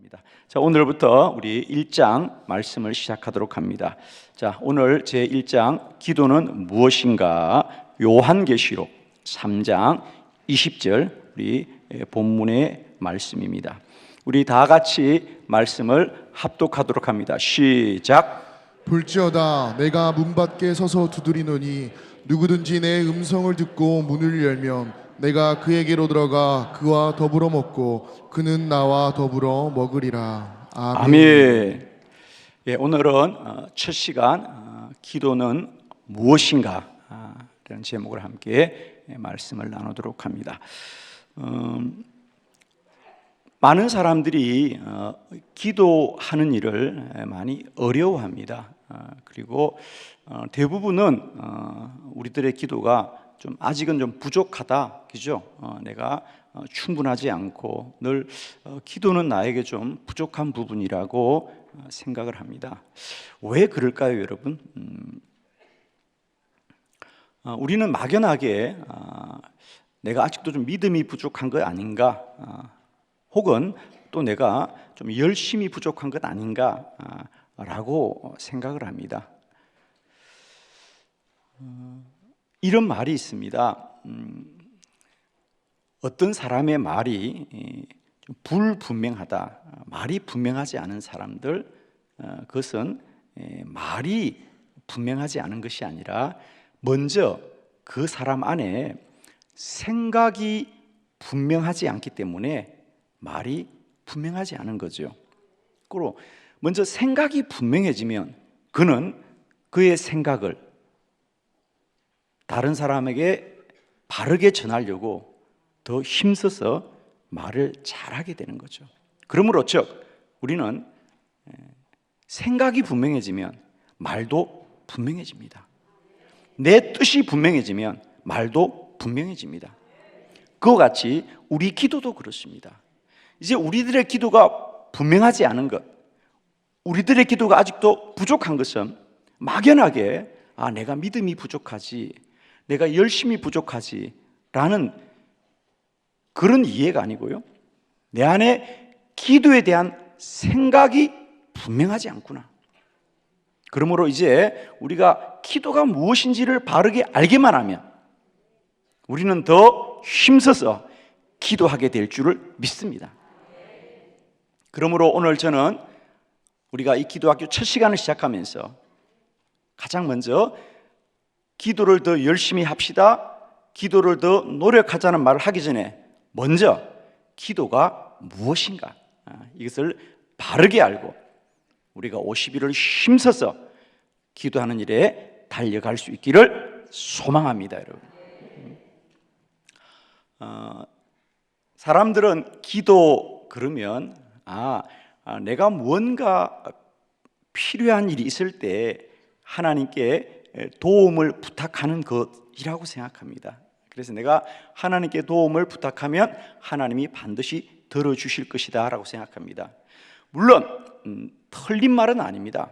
합니다. 자, 오늘부터 우리 1장 말씀을 시작하도록 합니다. 자, 오늘 제 1장 기도는 무엇인가? 요한계시록 3장 20절 우리 본문의 말씀입니다. 우리 다 같이 말씀을 합독하도록 합니다. 시작. 볼지어다 내가 문 밖에 서서 두드리노니 누구든지 내 음성을 듣고 문을 열면 내가 그에게로 들어가 그와 더불어 먹고 그는 나와 더불어 먹으리라. 아멘. 아멘. 예, 오늘은 첫 시간 기도는 무엇인가 라는 제목을 함께 말씀을 나누도록 합니다. 많은 사람들이 기도하는 일을 많이 어려워합니다. 그리고 대부분은 우리들의 기도가 좀 아직은 좀 부족하다, 그죠? 내가 충분하지 않고 늘 기도는 나에게 좀 부족한 부분이라고 생각을 합니다. 왜 그럴까요, 여러분? 우리는 막연하게 내가 아직도 좀 믿음이 부족한 것 아닌가, 혹은 또 내가 좀 열심히 부족한 것 아닌가 라고 생각을 합니다. 이런 말이 있습니다. 어떤 사람의 말이 좀 불분명하다, 말이 분명하지 않은 사람들, 그것은 말이 분명하지 않은 것이 아니라 먼저 그 사람 안에 생각이 분명하지 않기 때문에 말이 분명하지 않은 거죠. 그리고 먼저 생각이 분명해지면 그는 그의 생각을 다른 사람에게 바르게 전하려고 더 힘써서 말을 잘하게 되는 거죠. 그러므로 즉 우리는 생각이 분명해지면 말도 분명해집니다. 내 뜻이 분명해지면 말도 분명해집니다. 그와 같이 우리 기도도 그렇습니다. 이제 우리들의 기도가 분명하지 않은 것, 우리들의 기도가 아직도 부족한 것은 막연하게 내가 믿음이 부족하지, 내가 열심히 부족하지 라는 그런 이해가 아니고요, 내 안에 기도에 대한 생각이 분명하지 않구나. 그러므로 이제 우리가 기도가 무엇인지를 바르게 알기만 하면 우리는 더 힘써서 기도하게 될 줄을 믿습니다. 그러므로 오늘 저는 우리가 이 기도학교 첫 시간을 시작하면서 가장 먼저 기도를 더 열심히 합시다, 기도를 더 노력하자는 말을 하기 전에 먼저 기도가 무엇인가, 이것을 바르게 알고 우리가 50일을 힘써서 기도하는 일에 달려갈 수 있기를 소망합니다, 여러분. 사람들은 기도 그러면 내가 무언가 필요한 일이 있을 때 하나님께 도움을 부탁하는 것이라고 생각합니다. 그래서 내가 하나님께 도움을 부탁하면 하나님이 반드시 들어주실 것이다 라고 생각합니다. 물론 틀린 말은 아닙니다.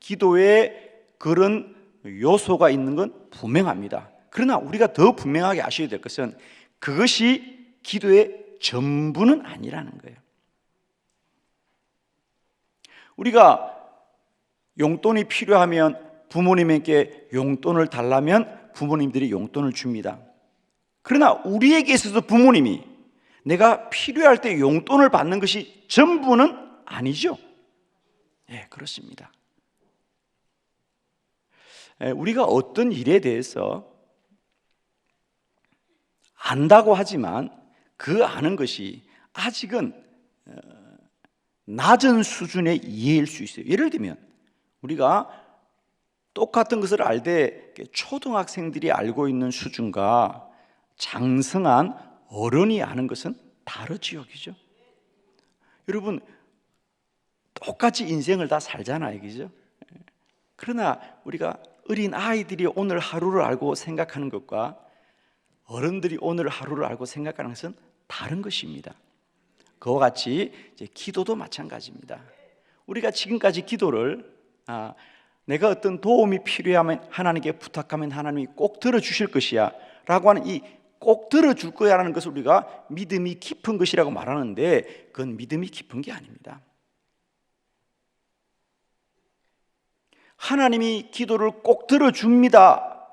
기도에 그런 요소가 있는 건 분명합니다. 그러나 우리가 더 분명하게 아셔야 될 것은 그것이 기도의 전부는 아니라는 거예요. 우리가 용돈이 필요하면 부모님에게 용돈을 달라면 부모님들이 용돈을 줍니다. 그러나 우리에게 있어서 부모님이 내가 필요할 때 용돈을 받는 것이 전부는 아니죠. 예, 그렇습니다. 우리가 어떤 일에 대해서 안다고 하지만 그 아는 것이 아직은 낮은 수준의 이해일 수 있어요. 예를 들면 우리가 똑같은 것을 알되 초등학생들이 알고 있는 수준과 장성한 어른이 아는 것은 다르지요, 그죠? 여러분 똑같이 인생을 다 살잖아요, 그죠? 그러나 우리가 어린 아이들이 오늘 하루를 알고 생각하는 것과 어른들이 오늘 하루를 알고 생각하는 것은 다른 것입니다. 그와 같이 이제 기도도 마찬가지입니다. 우리가 지금까지 기도를 내가 어떤 도움이 필요하면 하나님께 부탁하면 하나님이 꼭 들어주실 것이야 라고 하는 이 꼭 들어줄 거야라는 것을 우리가 믿음이 깊은 것이라고 말하는데 그건 믿음이 깊은 게 아닙니다. 하나님이 기도를 꼭 들어줍니다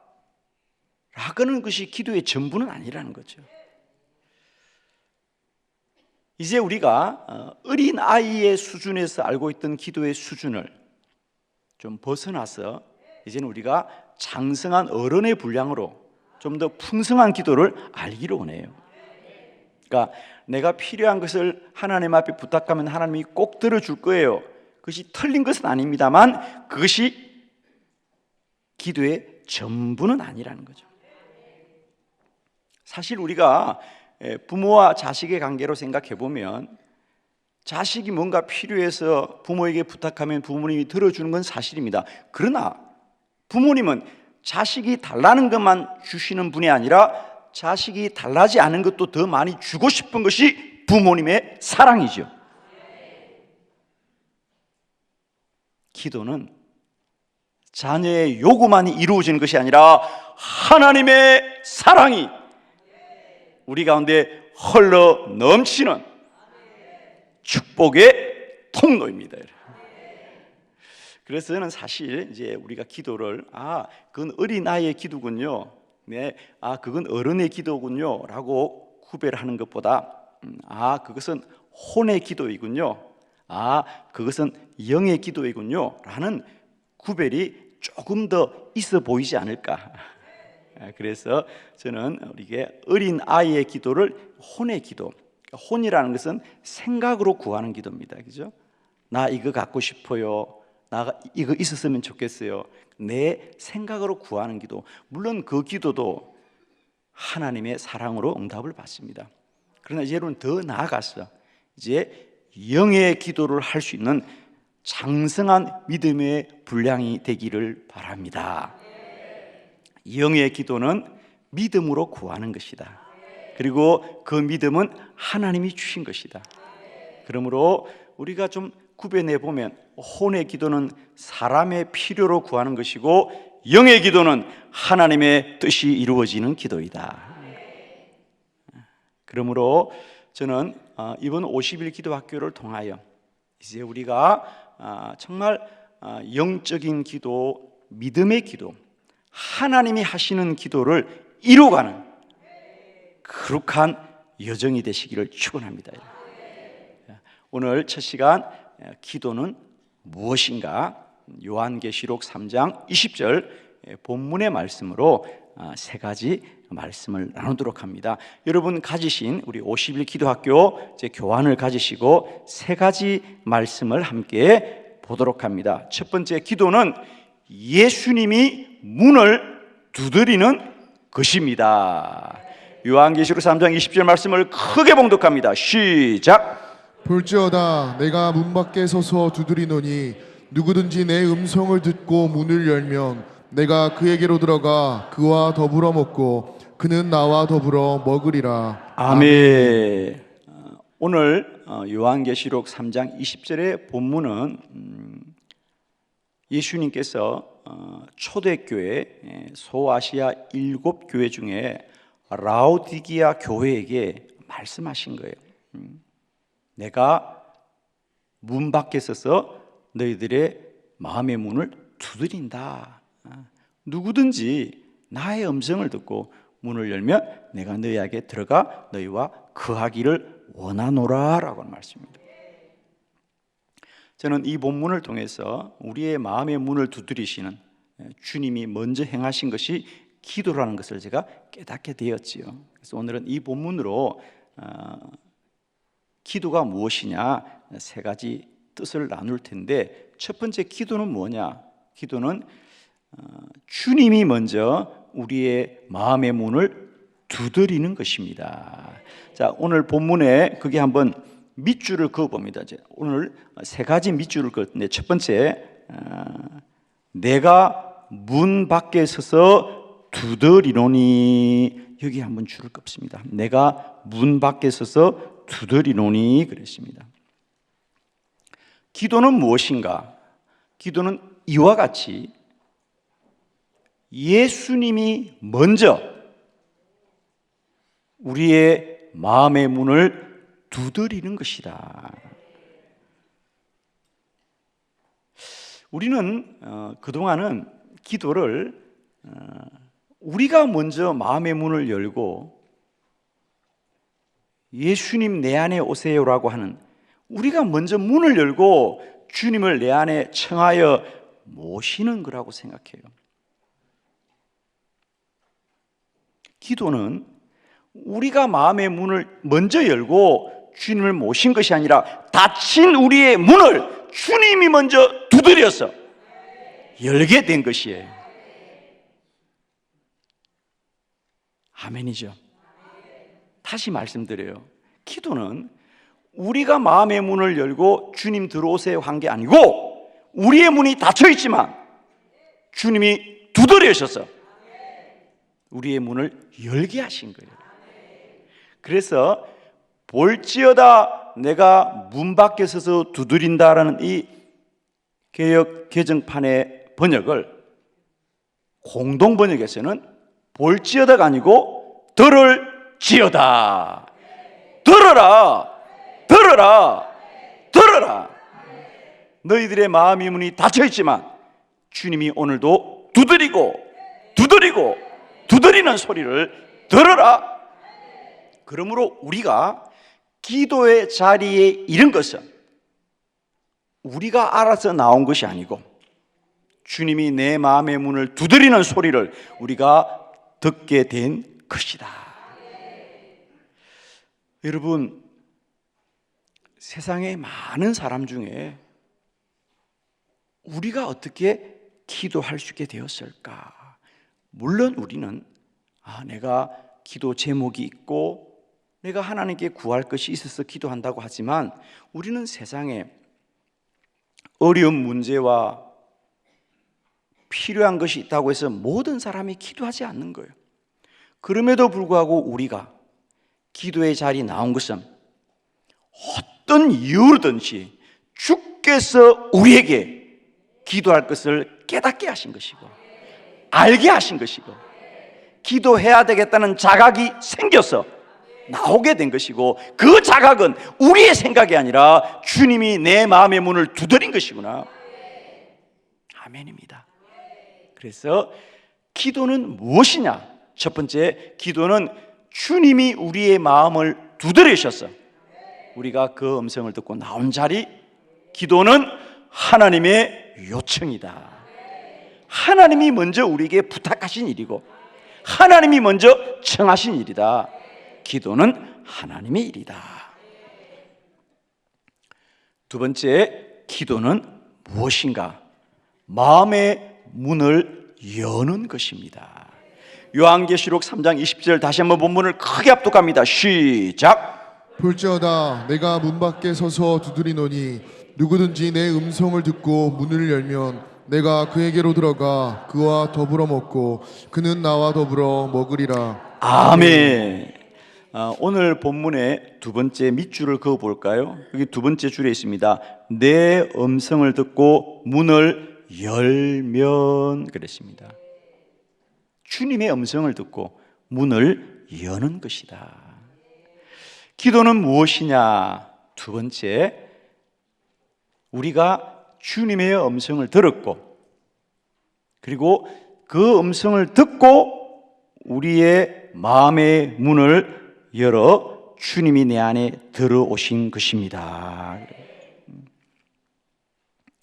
라고는 것이 기도의 전부는 아니라는 거죠. 이제 우리가 어린 아이의 수준에서 알고 있던 기도의 수준을 좀 벗어나서 이제는 우리가 장성한 어른의 분량으로 좀 더 풍성한 기도를 알기를 원해요. 그러니까 내가 필요한 것을 하나님 앞에 부탁하면 하나님이 꼭 들어줄 거예요. 그것이 틀린 것은 아닙니다만 그것이 기도의 전부는 아니라는 거죠. 사실 우리가 부모와 자식의 관계로 생각해 보면 자식이 뭔가 필요해서 부모에게 부탁하면 부모님이 들어주는 건 사실입니다. 그러나 부모님은 자식이 달라는 것만 주시는 분이 아니라 자식이 달라지 않은 것도 더 많이 주고 싶은 것이 부모님의 사랑이죠. 기도는 자녀의 요구만이 이루어지는 것이 아니라 하나님의 사랑이 우리 가운데 흘러 넘치는 축복의 통로입니다. 그래서 저는 사실 이제 우리가 기도를 그건 어린아이의 기도군요. 네, 그건 어른의 기도군요라고 구별을 하는 것보다 그것은 혼의 기도이군요. 그것은 영의 기도이군요라는 구별이 조금 더 있어 보이지 않을까. 그래서 저는 우리에게 어린 아이의 기도를 혼의 기도. 혼이라는 것은 생각으로 구하는 기도입니다. 그죠? 나 이거 갖고 싶어요. 나 이거 있었으면 좋겠어요. 내 생각으로 구하는 기도. 물론 그 기도도 하나님의 사랑으로 응답을 받습니다. 그러나 이제는 더 나아가서 이제 영의 기도를 할 수 있는 장성한 믿음의 분량이 되기를 바랍니다. 영의 기도는 믿음으로 구하는 것이다. 그리고 그 믿음은 하나님이 주신 것이다. 그러므로 우리가 좀 구별해 보면 혼의 기도는 사람의 필요로 구하는 것이고 영의 기도는 하나님의 뜻이 이루어지는 기도이다. 그러므로 저는 이번 50일 기도학교를 통하여 이제 우리가 정말 영적인 기도, 믿음의 기도, 하나님이 하시는 기도를 이루어가는 거룩한 여정이 되시기를 축원합니다. 오늘 첫 시간 기도는 무엇인가? 요한계시록 3장 20절 본문의 말씀으로 세 가지 말씀을 나누도록 합니다. 여러분 가지신 우리 50일 기도학교 이제 교환을 가지시고 세 가지 말씀을 함께 보도록 합니다. 첫 번째 기도는 예수님이 문을 두드리는 것입니다. 요한계시록 3장 20절 말씀을 크게 봉독합니다. 시작. 볼지어다 내가 문 밖에 서서 두드리노니 누구든지 내 음성을 듣고 문을 열면 내가 그에게로 들어가 그와 더불어 먹고 그는 나와 더불어 먹으리라. 아멘. 오늘 요한계시록 3장 20절의 본문은 예수님께서 초대교회 소아시아 7교회 중에 라오디게아 교회에게 말씀하신 거예요. 내가 문 밖에 서서 너희들의 마음의 문을 두드린다. 누구든지 나의 음성을 듣고 문을 열면 내가 너희에게 들어가 너희와 거하기를 원하노라 라고 하는 말씀입니다. 저는 이 본문을 통해서 우리의 마음의 문을 두드리시는 주님이 먼저 행하신 것이 기도라는 것을 제가 깨닫게 되었지요. 그래서 오늘은 이 본문으로 기도가 무엇이냐 세 가지 뜻을 나눌 텐데 첫 번째 기도는 뭐냐? 기도는 주님이 먼저 우리의 마음의 문을 두드리는 것입니다. 자, 오늘 본문에 그게 한번 밑줄을 그어봅니다. 오늘 세 가지 밑줄을 그었는데 첫 번째 내가 문 밖에 서서 두드리노니 여기 한번 줄을 긋습니다. 내가 문 밖에 서서 두드리노니 그랬습니다. 기도는 무엇인가? 기도는 이와 같이 예수님이 먼저 우리의 마음의 문을 두드리는 것이다. 우리는 그동안은 기도를 우리가 먼저 마음의 문을 열고 예수님 내 안에 오세요라고 하는, 우리가 먼저 문을 열고 주님을 내 안에 청하여 모시는 거라고 생각해요. 기도는 우리가 마음의 문을 먼저 열고 주님을 모신 것이 아니라 닫힌 우리의 문을 주님이 먼저 두드려서 열게 된 것이에요. 아멘이죠. 다시 말씀드려요. 기도는 우리가 마음의 문을 열고 주님 들어오세요 한 게 아니고, 우리의 문이 닫혀 있지만 주님이 두드려셔서 우리의 문을 열게 하신 거예요. 그래서 볼지어다 내가 문 밖에 서서 두드린다라는 이 개역 개정판의 번역을 공동 번역에서는 볼지어다가 아니고 들을지어다. 들어라, 들어라, 들어라. 너희들의 마음의 문이 닫혀 있지만 주님이 오늘도 두드리고 두드리고 두드리는 소리를 들어라. 그러므로 우리가 기도의 자리에 이른 것은 우리가 알아서 나온 것이 아니고 주님이 내 마음의 문을 두드리는 소리를 우리가 듣게 된 것이다. 여러분, 세상에 많은 사람 중에 우리가 어떻게 기도할 수 있게 되었을까? 물론 우리는 내가 기도 제목이 있고 내가 하나님께 구할 것이 있어서 기도한다고 하지만, 우리는 세상에 어려운 문제와 필요한 것이 있다고 해서 모든 사람이 기도하지 않는 거예요. 그럼에도 불구하고 우리가 기도의 자리에 나온 것은 어떤 이유로든지 주께서 우리에게 기도할 것을 깨닫게 하신 것이고 알게 하신 것이고 기도해야 되겠다는 자각이 생겨서 나오게 된 것이고, 그 자각은 우리의 생각이 아니라 주님이 내 마음의 문을 두드린 것이구나. 아멘입니다. 그래서 기도는 무엇이냐? 첫 번째, 기도는 주님이 우리의 마음을 두드리셔서 우리가 그 음성을 듣고 나온 자리. 기도는 하나님의 요청이다. 하나님이 먼저 우리에게 부탁하신 일이고 하나님이 먼저 청하신 일이다. 기도는 하나님의 일이다. 두 번째, 기도는 무엇인가? 마음의 문을 여는 것입니다. 요한계시록 3장 20절 다시 한번 본문을 크게 합독합니다. 시작. 볼지어다 내가 문 밖에 서서 두드리노니 누구든지 내 음성을 듣고 문을 열면 내가 그에게로 들어가 그와 더불어 먹고 그는 나와 더불어 먹으리라. 아멘. 오늘 본문의 두 번째 밑줄을 그어 볼까요? 여기 두 번째 줄에 있습니다. 내 음성을 듣고 문을 열면 그랬습니다. 주님의 음성을 듣고 문을 여는 것이다. 기도는 무엇이냐? 두 번째, 우리가 주님의 음성을 들었고 그리고 그 음성을 듣고 우리의 마음의 문을 열어 주님이 내 안에 들어오신 것입니다.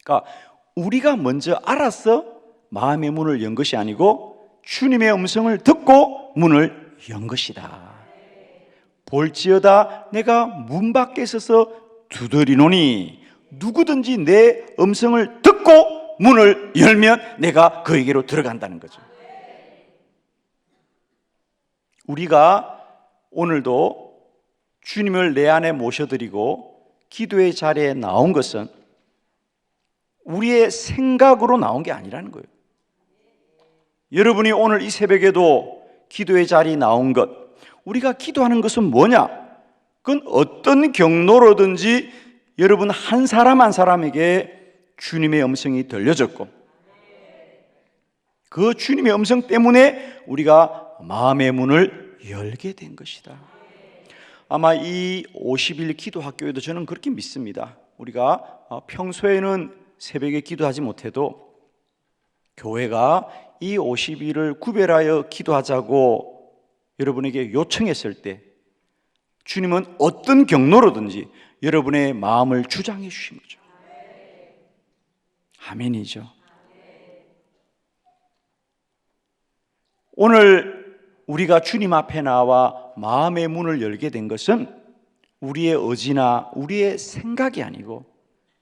그러니까 우리가 먼저 알아서 마음의 문을 연 것이 아니고 주님의 음성을 듣고 문을 연 것이다. 볼지어다 내가 문 밖에 서서 두드리노니 누구든지 내 음성을 듣고 문을 열면 내가 그에게로 들어간다는 거죠. 우리가 오늘도 주님을 내 안에 모셔드리고 기도의 자리에 나온 것은 우리의 생각으로 나온 게 아니라는 거예요. 여러분이 오늘 이 새벽에도 기도의 자리에 나온 것, 우리가 기도하는 것은 뭐냐? 그건 어떤 경로로든지 여러분 한 사람 한 사람에게 주님의 음성이 들려졌고 그 주님의 음성 때문에 우리가 마음의 문을 열게 된 것이다. 아마 이 50일 기도 학교에도 저는 그렇게 믿습니다. 우리가 평소에는 새벽에 기도하지 못해도 교회가 이 50일을 구별하여 기도하자고 여러분에게 요청했을 때 주님은 어떤 경로로든지 여러분의 마음을 주장해 주신 거죠. 아멘이죠. 오늘 우리가 주님 앞에 나와 마음의 문을 열게 된 것은 우리의 의지나 우리의 생각이 아니고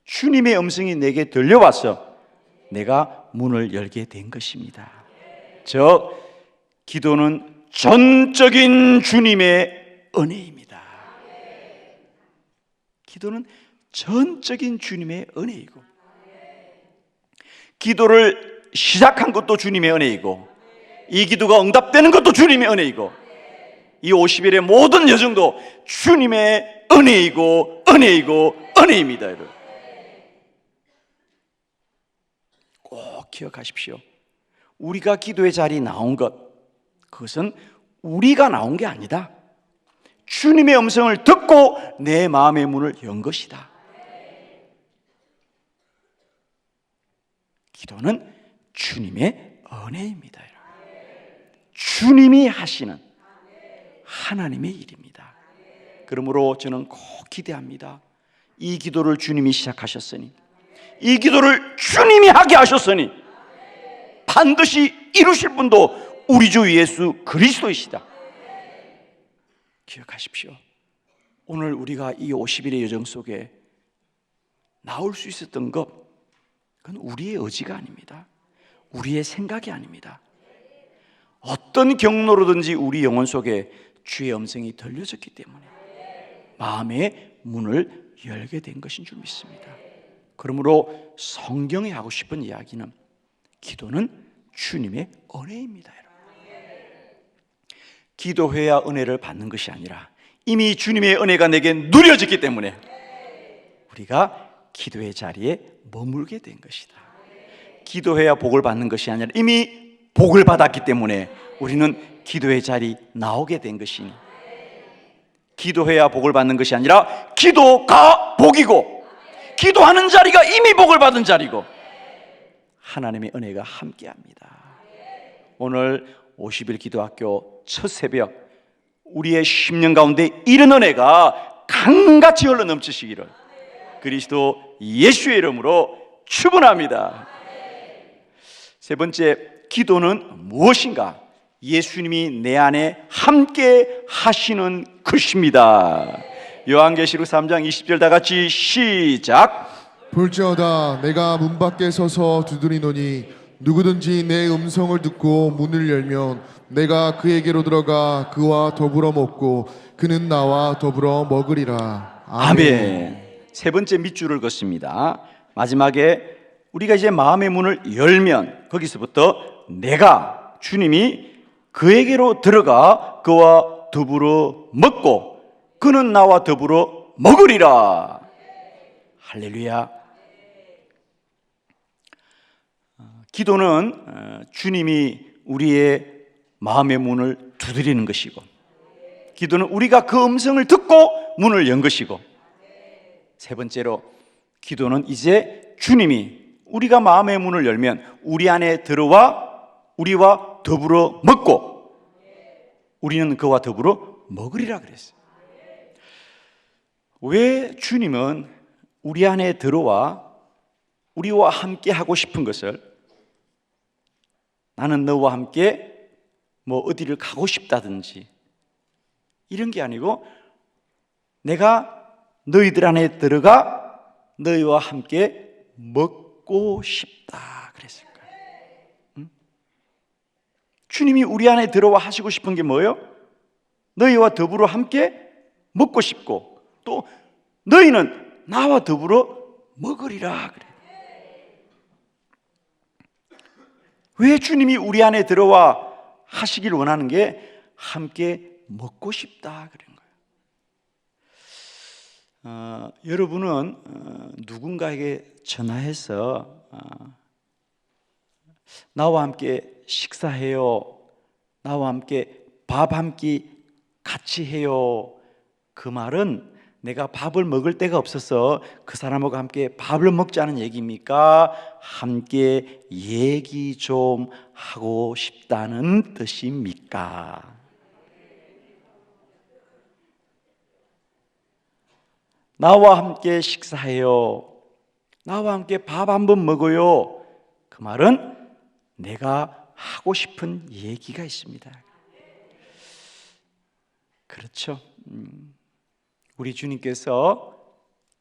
주님의 음성이 내게 들려와서 내가 문을 열게 된 것입니다. 즉 기도는 전적인 주님의 은혜입니다. 기도는 전적인 주님의 은혜이고 기도를 시작한 것도 주님의 은혜이고 이 기도가 응답되는 것도 주님의 은혜이고 이 50일의 모든 여정도 주님의 은혜이고 은혜이고 은혜입니다. 여러분 꼭 기억하십시오. 우리가 기도의 자리에 나온 것 그것은 우리가 나온 게 아니다. 주님의 음성을 듣고 내 마음의 문을 연 것이다. 기도는 주님의 은혜입니다. 주님이 하시는 하나님의 일입니다. 그러므로 저는 꼭 기대합니다. 이 기도를 주님이 시작하셨으니 이 기도를 주님이 하게 하셨으니 반드시 이루실 분도 우리 주 예수 그리스도이시다. 기억하십시오. 오늘 우리가 이 50일의 여정 속에 나올 수 있었던 것 그건 우리의 의지가 아닙니다. 우리의 생각이 아닙니다. 어떤 경로로든지 우리 영혼 속에 주의 음성이 들려졌기 때문에 마음의 문을 열게 된 것인 줄 믿습니다. 그러므로 성경이 하고 싶은 이야기는 기도는 주님의 은혜입니다. 기도해야 은혜를 받는 것이 아니라 이미 주님의 은혜가 내게 누려졌기 때문에 우리가 기도의 자리에 머물게 된 것이다. 기도해야 복을 받는 것이 아니라 이미 복을 받았기 때문에 우리는 기도의 자리 나오게 된 것이니 기도해야 복을 받는 것이 아니라 기도가 복이고 기도하는 자리가 이미 복을 받은 자리고 하나님의 은혜가 함께합니다. 오늘 50일 기도학교 첫 새벽 우리의 10년 가운데 이런 은혜가 강같이 흘러 넘치시기를 그리스도 예수의 이름으로 축원합니다. 세 번째, 기도는 무엇인가? 예수님이 내 안에 함께 하시는 것입니다. 요한계시록 3장 20절 다 같이 시작. 볼지어다 내가 문 밖에 서서 두드리노니 누구든지 내 음성을 듣고 문을 열면 내가 그에게로 들어가 그와 더불어 먹고 그는 나와 더불어 먹으리라. 아멘. 세 번째 밑줄을 긋습니다. 마지막에 우리가 이제 마음의 문을 열면 거기서부터 내가 주님이 그에게로 들어가 그와 더불어 먹고 그는 나와 더불어 먹으리라. 할렐루야. 기도는 주님이 우리의 마음의 문을 두드리는 것이고 기도는 우리가 그 음성을 듣고 문을 연 것이고 세 번째로 기도는 이제 주님이 우리가 마음의 문을 열면 우리 안에 들어와 우리와 더불어 먹고 우리는 그와 더불어 먹으리라 그랬어요. 왜 주님은 우리 안에 들어와 우리와 함께 하고 싶은 것을 나는 너와 함께 뭐 어디를 가고 싶다든지 이런 게 아니고 내가 너희들 안에 들어가 너희와 함께 먹고 싶다 그랬을 거예요. 응? 주님이 우리 안에 들어와 하시고 싶은 게 뭐예요? 너희와 더불어 함께 먹고 싶고 또 너희는 나와 더불어 먹으리라 그래. 왜 주님이 우리 안에 들어와 하시길 원하는 게 함께 먹고 싶다 그런 거예요. 여러분은 누군가에게 전화해서 나와 함께 식사해요, 나와 함께 밥 한 끼 같이 해요. 그 말은 내가 밥을 먹을 데가 없어서 그 사람하고 함께 밥을 먹자는 얘기입니까? 함께 얘기 좀 하고 싶다는 뜻입니까? 나와 함께 식사해요. 나와 함께 밥 한번 먹어요. 그 말은 내가 하고 싶은 얘기가 있습니다. 그렇죠. 우리 주님께서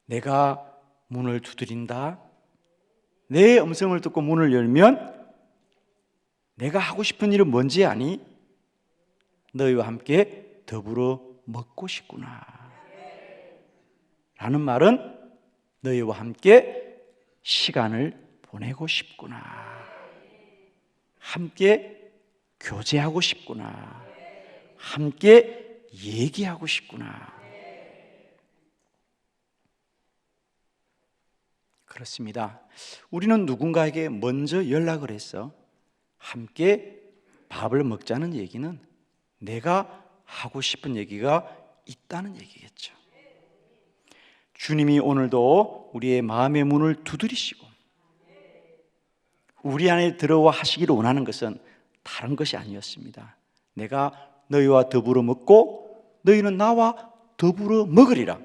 내가 문을 두드린다, 내 음성을 듣고 문을 열면 내가 하고 싶은 일은 뭔지 아니? 너희와 함께 더불어 먹고 싶구나 라는 말은 너희와 함께 시간을 보내고 싶구나, 함께 교제하고 싶구나, 함께 얘기하고 싶구나. 그렇습니다. 우리는 누군가에게 먼저 연락을 해서 함께 밥을 먹자는 얘기는 내가 하고 싶은 얘기가 있다는 얘기겠죠. 주님이 오늘도 우리의 마음의 문을 두드리시고 우리 안에 들어와 하시기를 원하는 것은 다른 것이 아니었습니다. 내가 너희와 더불어 먹고 너희는 나와 더불어 먹으리라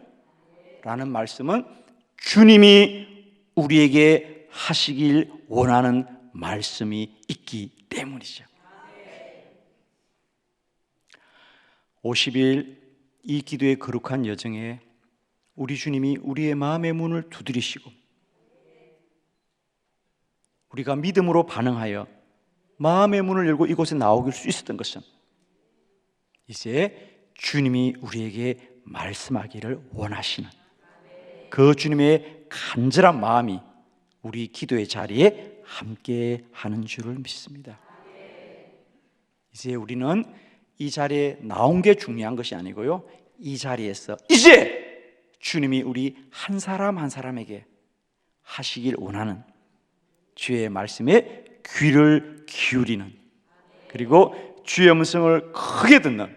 라는 말씀은 주님이 우리에게 하시길 원하는 말씀이 있기 때문이죠. 50일 이 기도의 거룩한 여정에 우리 주님이 우리의 마음의 문을 두드리시고 우리가 믿음으로 반응하여 마음의 문을 열고 이곳에 나오길 수 있었던 것은 이제 주님이 우리에게 말씀하기를 원하시는 그 주님의 간절한 마음이 우리 기도의 자리에 함께 하는 줄을 믿습니다. 이제 우리는 이 자리에 나온 게 중요한 것이 아니고요, 이 자리에서 이제 주님이 우리 한 사람 한 사람에게 하시길 원하는 주의 말씀에 귀를 기울이는, 그리고 주의 음성을 크게 듣는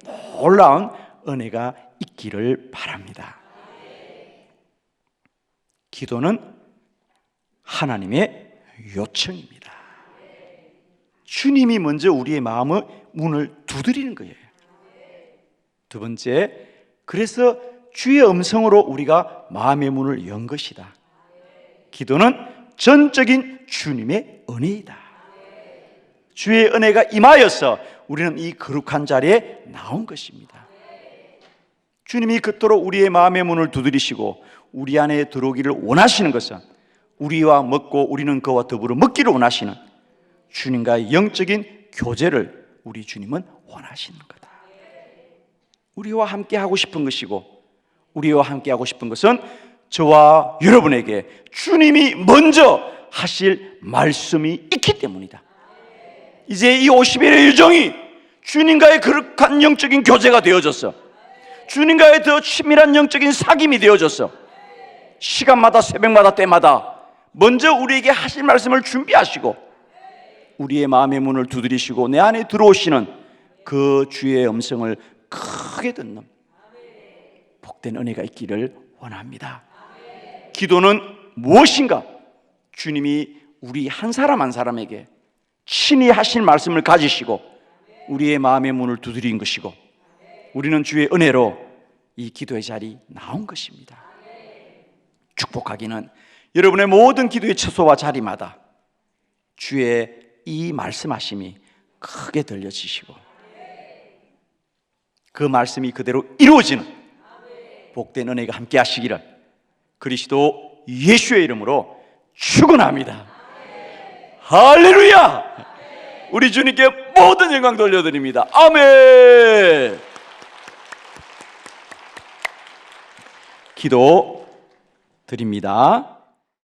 놀라운 은혜가 있기를 바랍니다. 기도는 하나님의 요청입니다. 주님이 먼저 우리의 마음의 문을 두드리는 거예요. 두 번째, 그래서 주의 음성으로 우리가 마음의 문을 연 것이다. 기도는 전적인 주님의 은혜이다. 주의 은혜가 임하여서 우리는 이 거룩한 자리에 나온 것입니다. 주님이 그토록 우리의 마음의 문을 두드리시고 우리 안에 들어오기를 원하시는 것은 우리와 먹고 우리는 그와 더불어 먹기를 원하시는 주님과의 영적인 교제를 우리 주님은 원하시는 거다. 우리와 함께 하고 싶은 것이고 우리와 함께 하고 싶은 것은 저와 여러분에게 주님이 먼저 하실 말씀이 있기 때문이다. 이제 이 50일의 여정이 주님과의 거룩한 영적인 교제가 되어졌어. 주님과의 더 친밀한 영적인 사귐이 되어졌어. 시간마다 새벽마다 때마다 먼저 우리에게 하실 말씀을 준비하시고 우리의 마음의 문을 두드리시고 내 안에 들어오시는 그 주의 음성을 크게 듣는 복된 은혜가 있기를 원합니다. 기도는 무엇인가? 주님이 우리 한 사람 한 사람에게 친히 하실 말씀을 가지시고 우리의 마음의 문을 두드린 것이고 우리는 주의 은혜로 이 기도의 자리 나온 것입니다. 축복하기는 여러분의 모든 기도의 처소와 자리마다 주의 이 말씀하심이 크게 들려지시고 그 말씀이 그대로 이루어지는 복된 은혜가 함께 하시기를 그리스도 예수의 이름으로 축원합니다. 할렐루야! 우리 주님께 모든 영광 돌려드립니다. 아멘. 기도 드립니다.